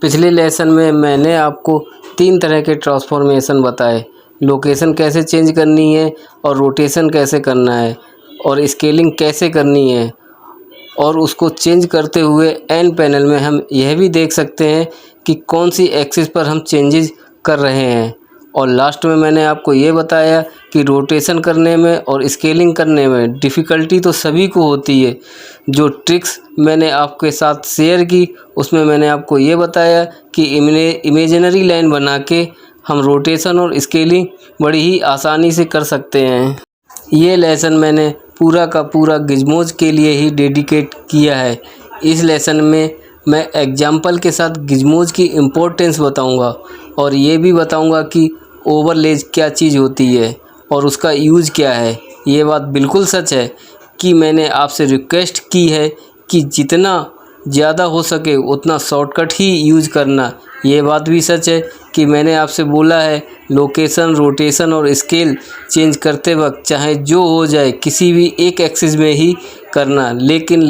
पिछले लेसन में मैंने आपको 3 तरह के ट्रांसफॉर्मेशन बताए। लोकेशन कैसे चेंज करनी है और रोटेशन कैसे करना है और स्केलिंग कैसे करनी है, और उसको चेंज करते हुए एंड पैनल में हम यह भी देख सकते हैं कि कौन सी एक्सिस पर हम चेंजेस कर रहे हैं। और लास्ट में मैंने आपको ये बताया कि रोटेशन करने में और स्केलिंग करने में डिफ़िकल्टी तो सभी को होती है। जो ट्रिक्स मैंने आपके साथ शेयर की उसमें मैंने आपको ये बताया कि इमेजिनरी लाइन बना के हम रोटेशन और स्केलिंग बड़ी ही आसानी से कर सकते हैं। ये लेसन मैंने पूरा का पूरा गिज़मोज़ के लिए ही डेडिकेट किया है। इस लेसन में मैं एग्जाम्पल के साथ गिज़मोज़ की इम्पोर्टेंस बताऊंगा और ये भी बताऊंगा कि ओवरलेज क्या चीज़ होती है और उसका यूज़ क्या है। ये बात बिल्कुल सच है कि मैंने आपसे रिक्वेस्ट की है कि जितना ज़्यादा हो सके उतना शॉर्टकट ही यूज़ करना। ये बात भी सच है कि मैंने आपसे बोला है लोकेशन, रोटेशन और स्केल चेंज करते वक्त चाहे जो हो जाए किसी भी एक एक्सिस में ही करना। लेकिन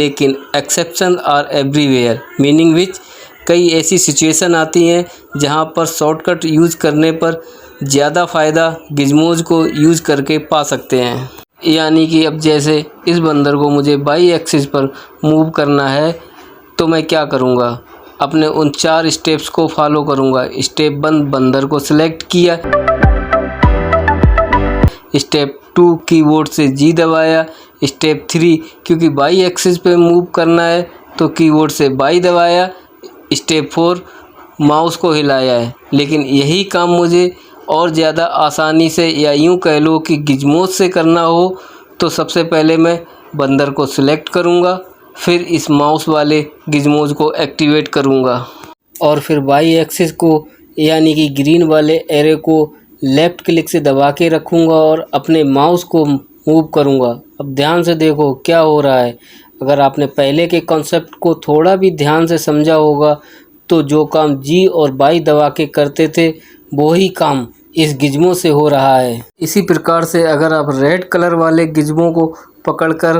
exception are everywhere, meaning which कई ऐसी सिचुएशन आती हैं जहां पर शॉर्टकट यूज़ करने पर ज़्यादा फ़ायदा गिज़मोज़ को यूज़ करके पा सकते हैं। यानी कि अब जैसे इस बंदर को मुझे बाई एक्सिस पर मूव करना है तो मैं क्या करूँगा, अपने उन 4 स्टेप्स को फॉलो करूँगा। स्टेप 1 बंदर को सिलेक्ट किया, स्टेप 2 कीबोर्ड से जी दबाया, स्टेप 3 क्योंकि बाई एक्सिस पे मूव करना है तो कीबोर्ड से बाई दबाया, स्टेप 4 माउस को हिलाया है। लेकिन यही काम मुझे और ज़्यादा आसानी से या यूँ कह लो कि गिज़मोज़ से करना हो तो सबसे पहले मैं बंदर को सिलेक्ट करूँगा, फिर इस माउस वाले गिज़मोज़ को एक्टिवेट करूँगा और फिर बाई एक्सिस को यानी कि ग्रीन वाले एरो को लेफ़्ट क्लिक से दबा के रखूँगा और अपने माउस को मूव करूँगा। अब ध्यान से देखो क्या हो रहा है। अगर आपने पहले के कॉन्सेप्ट को थोड़ा भी ध्यान से समझा होगा तो जो काम जी और बाई दबा के करते थे वो ही काम इस गिज़मो से हो रहा है। इसी प्रकार से अगर आप रेड कलर वाले गिज़मो को पकड़कर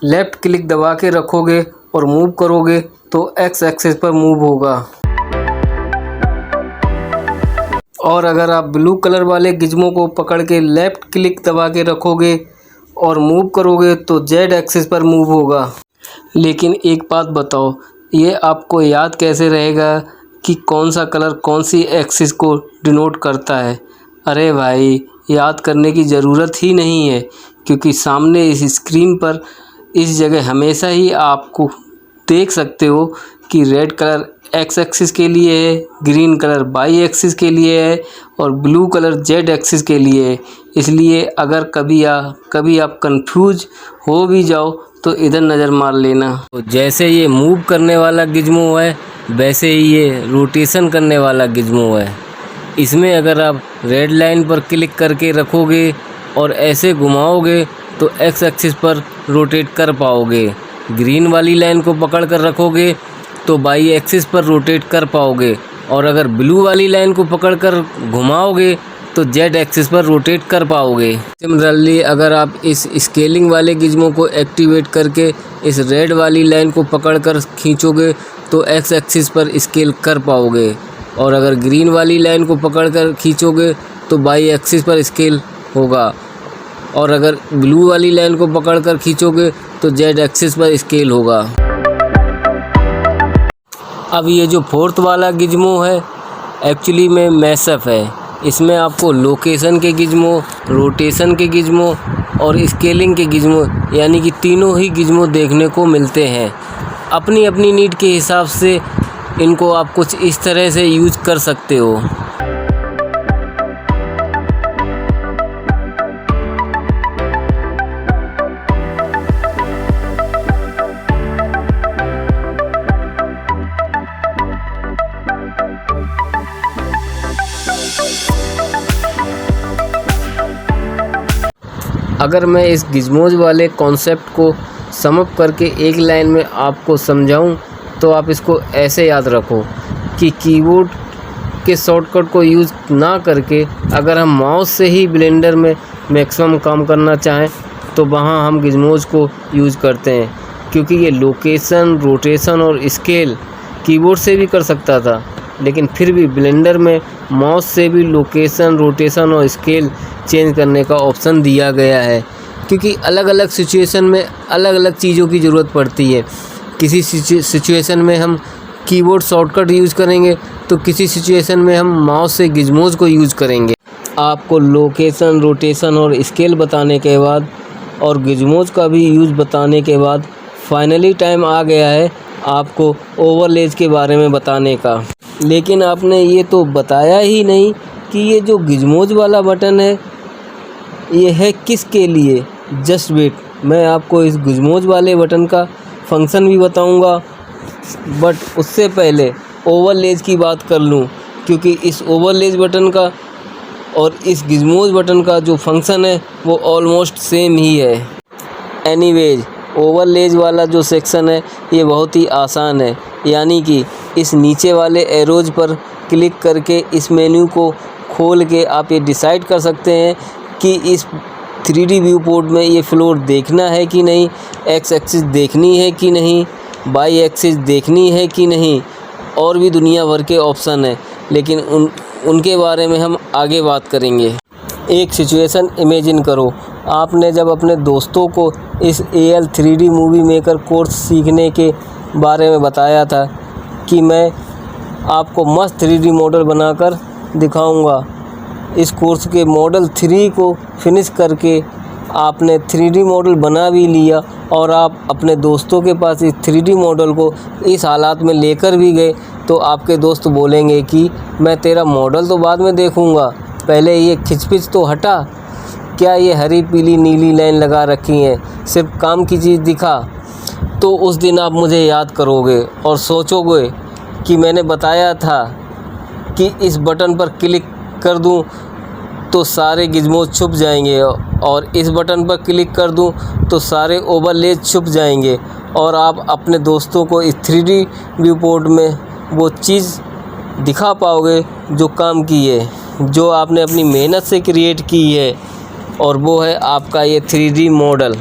लेफ़्ट क्लिक दबा के रखोगे और मूव करोगे तो एक्स एक्सिस पर मूव होगा, और अगर आप ब्लू कलर वाले गिज़मो को पकड़ के लेफ़्ट क्लिक दबा के रखोगे और मूव करोगे तो जेड एक्सिस पर मूव होगा। लेकिन एक बात बताओ, ये आपको याद कैसे रहेगा कि कौन सा कलर कौन सी एक्सिस को डिनोट करता है? अरे भाई, याद करने की ज़रूरत ही नहीं है क्योंकि सामने इस स्क्रीन पर इस जगह हमेशा ही आपको देख सकते हो कि रेड कलर एक्स एक्सिस के लिए है, ग्रीन कलर बाई एक्सिस के लिए है और ब्लू कलर जेड एक्सिस के लिए है। इसलिए अगर कभी आप कंफ्यूज हो भी जाओ तो इधर नज़र मार लेना। तो जैसे ये मूव करने वाला गिज़मो है वैसे ही ये रोटेशन करने वाला गिज़मो है। इसमें अगर आप रेड लाइन पर क्लिक करके रखोगे और ऐसे घुमाओगे तो एक्स एक्सिस पर रोटेट कर पाओगे। ग्रीन वाली लाइन को पकड़ कर रखोगे तो बाई एक्सिस पर रोटेट कर पाओगे, और अगर ब्लू वाली लाइन को पकड़ कर घुमाओगे तो जेड एक्सिस पर रोटेट कर पाओगे। सिमिलरली अगर आप इस स्केलिंग वाले गिज़मो को एक्टिवेट करके इस रेड वाली लाइन को पकड़ कर खींचोगे तो एक्स एक्सिस पर स्केल कर पाओगे, और अगर ग्रीन वाली लाइन को पकड़ कर खींचोगे तो बाई एक्सिस पर स्केल होगा, और अगर ब्लू वाली लाइन को पकड़ कर खींचोगे तो जेड एक्सिस पर स्केल होगा। अब ये जो 4th वाला गिज़मो है एक्चुअली में मैसअप है। इसमें आपको लोकेशन के गिज़मो, रोटेशन के गिज़मो और स्केलिंग के गिज़मो यानी कि तीनों ही गिज़मो देखने को मिलते हैं। अपनी अपनी नीड के हिसाब से इनको आप कुछ इस तरह से यूज़ कर सकते हो। अगर मैं इस गिज़मोज़ वाले कॉन्सेप्ट को सम अप करके एक लाइन में आपको समझाऊं तो आप इसको ऐसे याद रखो कि कीबोर्ड के शॉर्टकट को यूज़ ना करके अगर हम माउस से ही ब्लेंडर में मैक्सिमम काम करना चाहें तो वहाँ हम गिज़मोज़ को यूज़ करते हैं, क्योंकि ये लोकेशन, रोटेशन और स्केल कीबोर्ड से भी कर सकता था, लेकिन फिर भी ब्लेंडर में माउस से भी लोकेशन, रोटेशन और स्केल चेंज करने का ऑप्शन दिया गया है, क्योंकि अलग अलग सिचुएशन में अलग अलग चीज़ों की ज़रूरत पड़ती है। किसी सिचुएशन में हम कीबोर्ड शॉर्टकट यूज़ करेंगे, तो किसी सिचुएशन में हम माउस से गिज़मोज़ को यूज़ करेंगे। आपको लोकेशन, रोटेशन और स्केल बताने के बाद और गिज़मोज़ का भी यूज़ बताने के बाद फाइनली टाइम आ गया है आपको ओवरलेज के बारे में बताने का। लेकिन आपने ये तो बताया ही नहीं कि ये जो गिज़मोज़ वाला बटन है ये है किसके लिए। जस्ट वेट, मैं आपको इस गिज़मोज़ वाले बटन का फंक्शन भी बताऊंगा, बट उससे पहले ओवरलेज की बात कर लूं, क्योंकि इस ओवरलेज बटन का और इस गिज़मोज़ बटन का जो फंक्शन है वो ऑलमोस्ट सेम ही है। एनीवेज, ओवरलेज वाला जो सेक्शन है ये बहुत ही आसान है, यानी कि इस नीचे वाले एरोज पर क्लिक करके इस मेन्यू को खोल के आप ये डिसाइड कर सकते हैं कि इस 3D व्यू पोर्ट में ये फ्लोर देखना है कि नहीं, एक्स एक्सिस देखनी है कि नहीं, वाई एक्सिस देखनी है कि नहीं, और भी दुनिया भर के ऑप्शन है, लेकिन उनके बारे में हम आगे बात करेंगे। एक सिचुएशन इमेजिन करो, आपने जब अपने दोस्तों को इस AL 3D movie maker course सीखने के बारे में बताया था कि मैं आपको मस्त 3D मॉडल बनाकर दिखाऊंगा। इस कोर्स के मॉडल 3 को फिनिश करके आपने 3D मॉडल बना भी लिया और आप अपने दोस्तों के पास इस 3D मॉडल को इस हालात में लेकर भी गए, तो आपके दोस्त बोलेंगे कि मैं तेरा मॉडल तो बाद में देखूंगा, पहले ये खिचपिच तो हटा, क्या ये हरी पीली नीली लाइन लगा रखी हैं, सिर्फ काम की चीज़ दिखा। तो उस दिन आप मुझे याद करोगे और सोचोगे कि मैंने बताया था कि इस बटन पर क्लिक कर दूं तो सारे गिज़मोज़ छुप जाएंगे, और इस बटन पर क्लिक कर दूं तो सारे ओवरलेज छुप जाएंगे, और आप अपने दोस्तों को इस 3D व्यू पोर्ट में वो चीज़ दिखा पाओगे जो काम की है, जो आपने अपनी मेहनत से क्रिएट की है, और वो है आपका ये 3D मॉडल।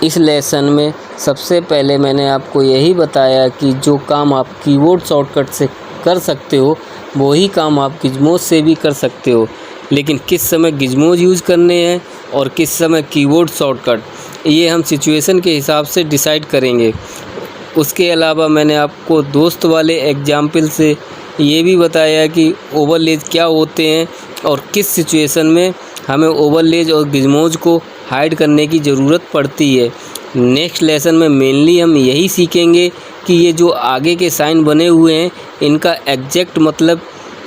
इस लेसन में सबसे पहले मैंने आपको यही बताया कि जो काम आप कीबोर्ड शॉर्टकट से कर सकते हो वही काम आप गिज़मोज़ से भी कर सकते हो, लेकिन किस समय गिज़मोज़ यूज़ करने हैं और किस समय कीबोर्ड शॉर्टकट, ये हम सिचुएशन के हिसाब से डिसाइड करेंगे। उसके अलावा मैंने आपको दोस्त वाले एग्जाम्पल से ये भी बताया कि ओवरलेज क्या होते हैं और किस सिचुएशन में हमें ओवरलेज और गिज़मोज़ को हाइड करने की ज़रूरत पड़ती है। नेक्स्ट लेसन में मेनली हम यही सीखेंगे कि ये जो आगे के साइन बने हुए हैं इनका एग्जैक्ट मतलब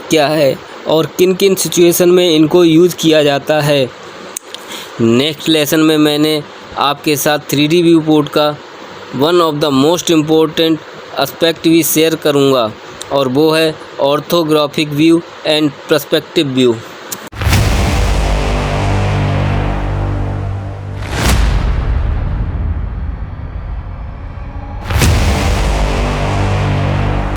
क्या है और किन किन सिचुएशन में इनको यूज़ किया जाता है। नेक्स्ट लेसन में मैंने आपके साथ 3D व्यू पोर्ट का one of the most important aspect भी शेयर करूँगा, और वो है orthographic view and perspective view.